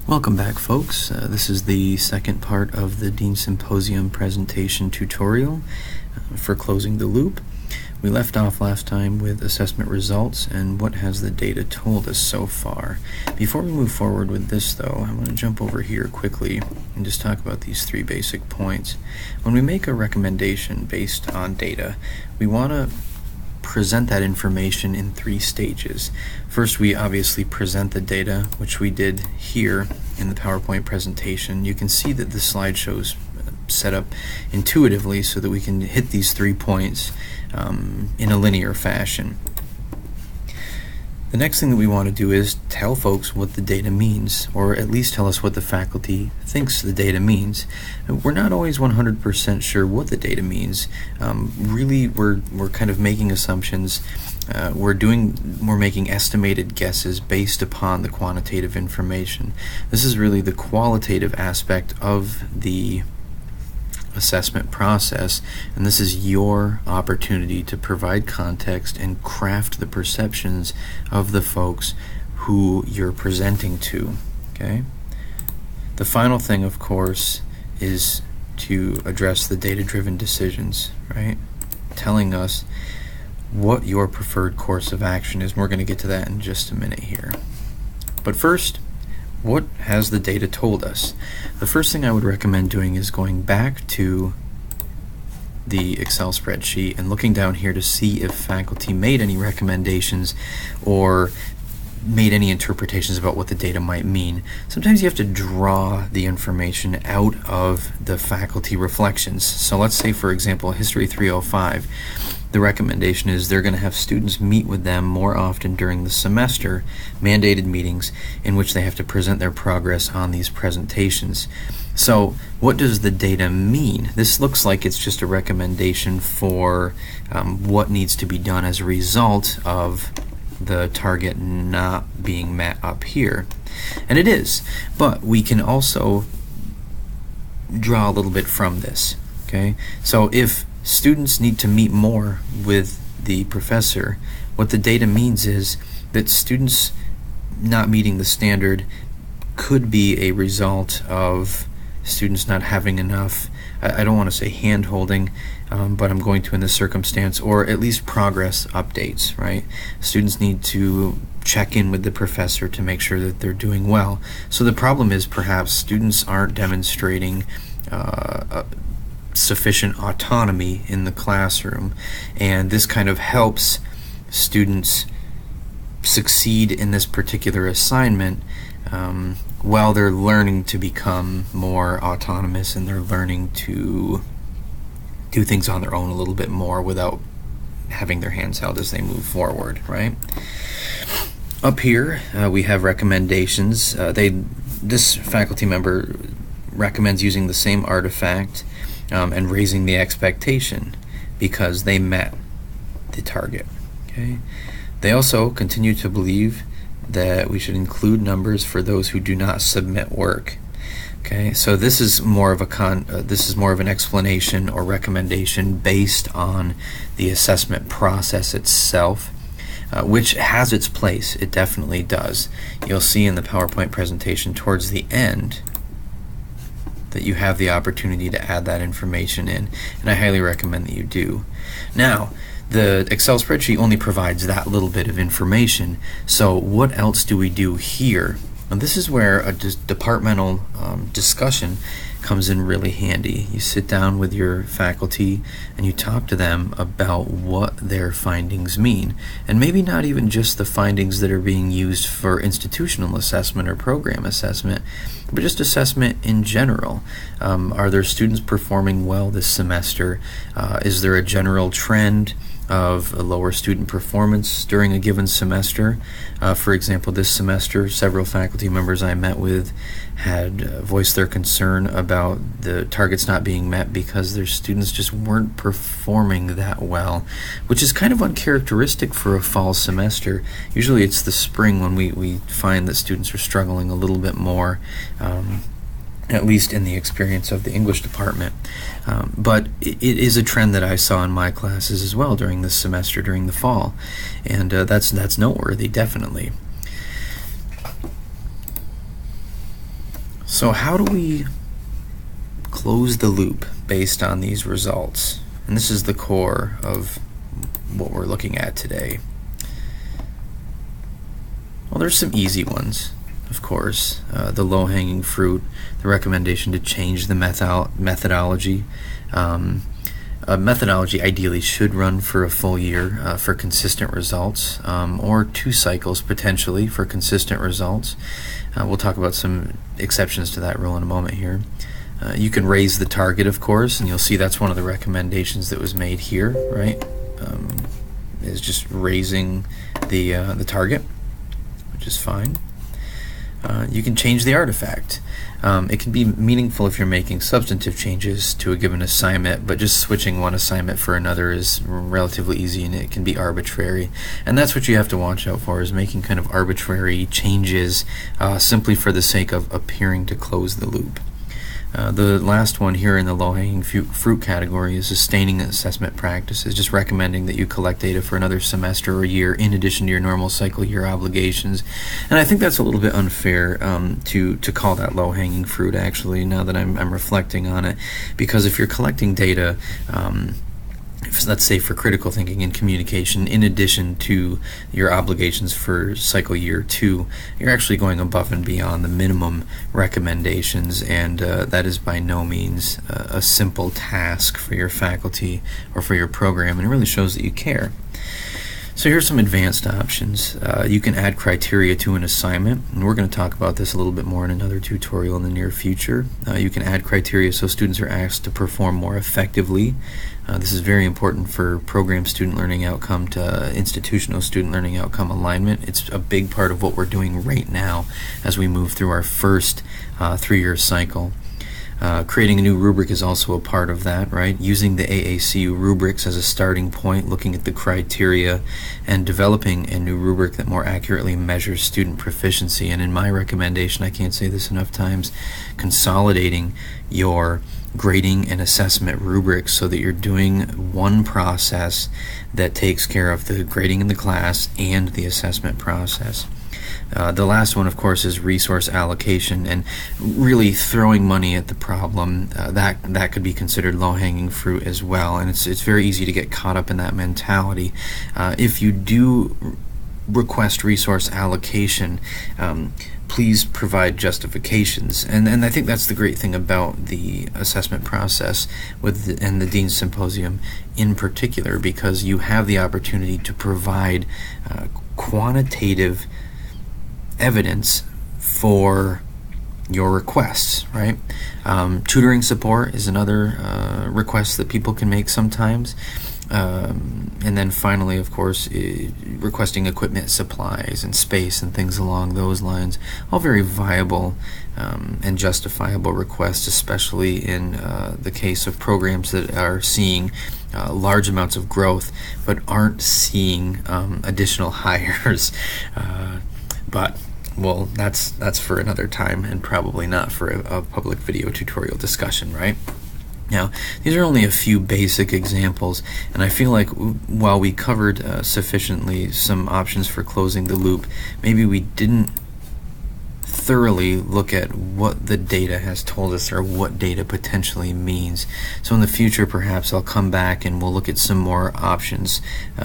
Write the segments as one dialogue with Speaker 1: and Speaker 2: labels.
Speaker 1: Welcome back, folks. This is the second part of the Dean Symposium presentation tutorial for closing the loop. We left off last time with assessment results and what has the data told us so far. Before we move forward with this, though, I want to jump over here quickly and just talk about these three basic points. When we make a recommendation based on data, we want to present that information in three stages. First, we obviously present the data, which we did here in the PowerPoint presentation. You can see that the slideshow's set up intuitively so that we can hit these 3 points in a linear fashion. The next thing that we want to do is tell folks what the data means, or at least tell us what the faculty thinks the data means. We're not always 100% sure what the data means. Really, we're kind of making assumptions. We're making estimated guesses based upon the quantitative information. This is really the qualitative aspect of the assessment process, and this is your opportunity to provide context and craft the perceptions of the folks who you're presenting to. Okay? The final thing, of course, is to address the data-driven decisions, right? Telling us what your preferred course of action is. We're going to get to that in just a minute here. But first, what has the data told us? The first thing I would recommend doing is going back to the Excel spreadsheet and looking down here to see if faculty made any recommendations or made any interpretations about what the data might mean. Sometimes you have to draw the information out of the faculty reflections. So let's say, for example, History 305. The recommendation is they're going to have students meet with them more often during the semester, mandated meetings in which they have to present their progress on these presentations. So what does the data mean? This looks like it's just a recommendation for what needs to be done as a result of the target not being met up here. And it is, but we can also draw a little bit from this. Okay, so if students need to meet more with the professor, what the data means is that students not meeting the standard could be a result of students not having enough, I don't want to say hand-holding, but I'm going to in this circumstance, or at least progress updates, right? Students need to check in with the professor to make sure that they're doing well. So the problem is perhaps students aren't demonstrating sufficient autonomy in the classroom, and this kind of helps students succeed in this particular assignment while they're learning to become more autonomous and they're learning to do things on their own a little bit more without having their hands held as they move forward, right? Up here we have recommendations. This faculty member recommends using the same artifact and raising the expectation because they met the target. Okay. They also continue to believe that we should include numbers for those who do not submit work. Okay, so this is more of an explanation or recommendation based on the assessment process itself, which has its place. It definitely does. You'll see in the PowerPoint presentation towards the end that you have the opportunity to add that information in, and I highly recommend that you do. Now, the Excel spreadsheet only provides that little bit of information, so what else do we do here? And this is where a departmental discussion comes in really handy. You sit down with your faculty and you talk to them about what their findings mean, and maybe not even just the findings that are being used for institutional assessment or program assessment, but just assessment in general. Are there students performing well this semester? Is there a general trend of a lower student performance during a given semester? For example, this semester, several faculty members I met with had voiced their concern about the targets not being met because their students just weren't performing that well, which is kind of uncharacteristic for a fall semester. Usually it's the spring when we find that students are struggling a little bit more, at least in the experience of the English department. But it is a trend that I saw in my classes as well during this semester, during the fall, and that's noteworthy, definitely. So how do we close the loop based on these results? And this is the core of what we're looking at today. Well, there's some easy ones, of course. The low-hanging fruit, the recommendation to change the methodology. A methodology ideally should run for a full year for consistent results, or 2 cycles potentially for consistent results. We'll talk about some exceptions to that rule in a moment here. You can raise the target, of course, and you'll see that's one of the recommendations that was made here, right? Is just raising the target, which is fine. You can change the artifact. It can be meaningful if you're making substantive changes to a given assignment, but just switching one assignment for another is relatively easy, and it can be arbitrary. And that's what you have to watch out for, is making kind of arbitrary changes simply for the sake of appearing to close the loop. The last one here in the low-hanging fruit category is sustaining assessment practices, just recommending that you collect data for another semester or year in addition to your normal cycle year obligations. And I think that's a little bit unfair to call that low-hanging fruit, actually, now that I'm reflecting on it, because if you're collecting data, let's say for critical thinking and communication, in addition to your obligations for cycle year 2, you're actually going above and beyond the minimum recommendations, and that is by no means a simple task for your faculty or for your program, and it really shows that you care. So here's some advanced options. You can add criteria to an assignment, and we're going to talk about this a little bit more in another tutorial in the near future. You can add criteria so students are asked to perform more effectively. This is very important for program student learning outcome to institutional student learning outcome alignment. It's a big part of what we're doing right now as we move through our first 3-year cycle. Creating a new rubric is also a part of that, right? Using the AACU rubrics as a starting point, looking at the criteria, and developing a new rubric that more accurately measures student proficiency. And in my recommendation, I can't say this enough times, consolidating your grading and assessment rubrics so that you're doing one process that takes care of the grading in the class and the assessment process. The last one, of course, is resource allocation, and really throwing money at the problem. That could be considered low-hanging fruit as well, and it's very easy to get caught up in that mentality. If you do request resource allocation, please provide justifications, and I think that's the great thing about the assessment process and the Dean's Symposium in particular, because you have the opportunity to provide quantitative evidence for your requests, right? Tutoring support is another request that people can make sometimes. And then finally, of course, requesting equipment, supplies, and space and things along those lines. All very viable and justifiable requests, especially in the case of programs that are seeing large amounts of growth but aren't seeing additional hires. But well, that's for another time, and probably not for a public video tutorial discussion, right? Now, these are only a few basic examples, and I feel like while we covered sufficiently some options for closing the loop, maybe we didn't thoroughly look at what the data has told us or what data potentially means. So in the future, perhaps I'll come back and we'll look at some more options,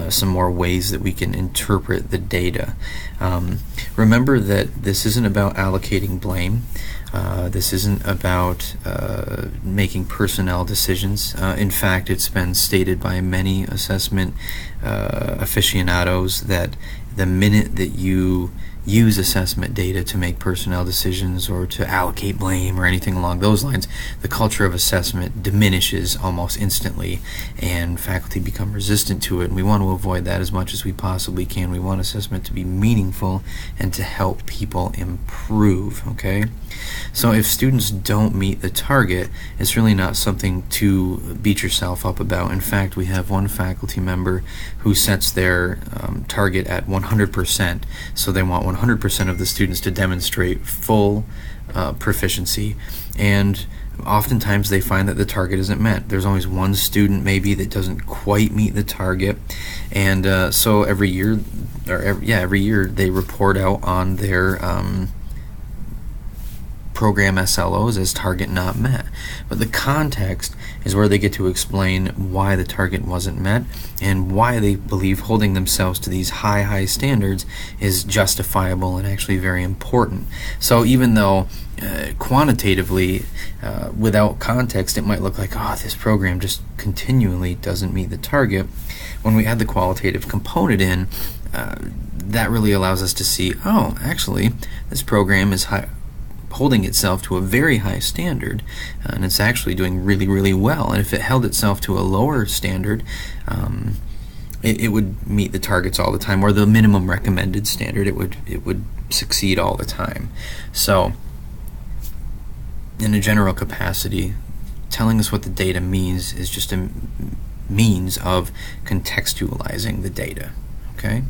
Speaker 1: some more ways that we can interpret the data. Remember that this isn't about allocating blame. This isn't about making personnel decisions. In fact, it's been stated by many assessment aficionados that the minute that you use assessment data to make personnel decisions or to allocate blame or anything along those lines, the culture of assessment diminishes almost instantly, and faculty become resistant to it, and we want to avoid that as much as we possibly can. We want assessment to be meaningful and to help people improve, okay? So if students don't meet the target, it's really not something to beat yourself up about. In fact, we have one faculty member who sets their target at 100%, so they want 100% of the students to demonstrate full proficiency, and oftentimes they find that the target isn't met. There's always one student maybe that doesn't quite meet the target, and so every year they report out on their program SLOs as target not met. But the context is where they get to explain why the target wasn't met and why they believe holding themselves to these high standards is justifiable and actually very important. So even though quantitatively, without context, it might look like, oh, this program just continually doesn't meet the target, when we add the qualitative component in, that really allows us to see, oh, actually, this program is holding itself to a very high standard, and it's actually doing really well. And if it held itself to a lower standard, it would meet the targets all the time, or the minimum recommended standard. It would succeed all the time. So, in a general capacity, telling us what the data means is just a means of contextualizing the data. Okay?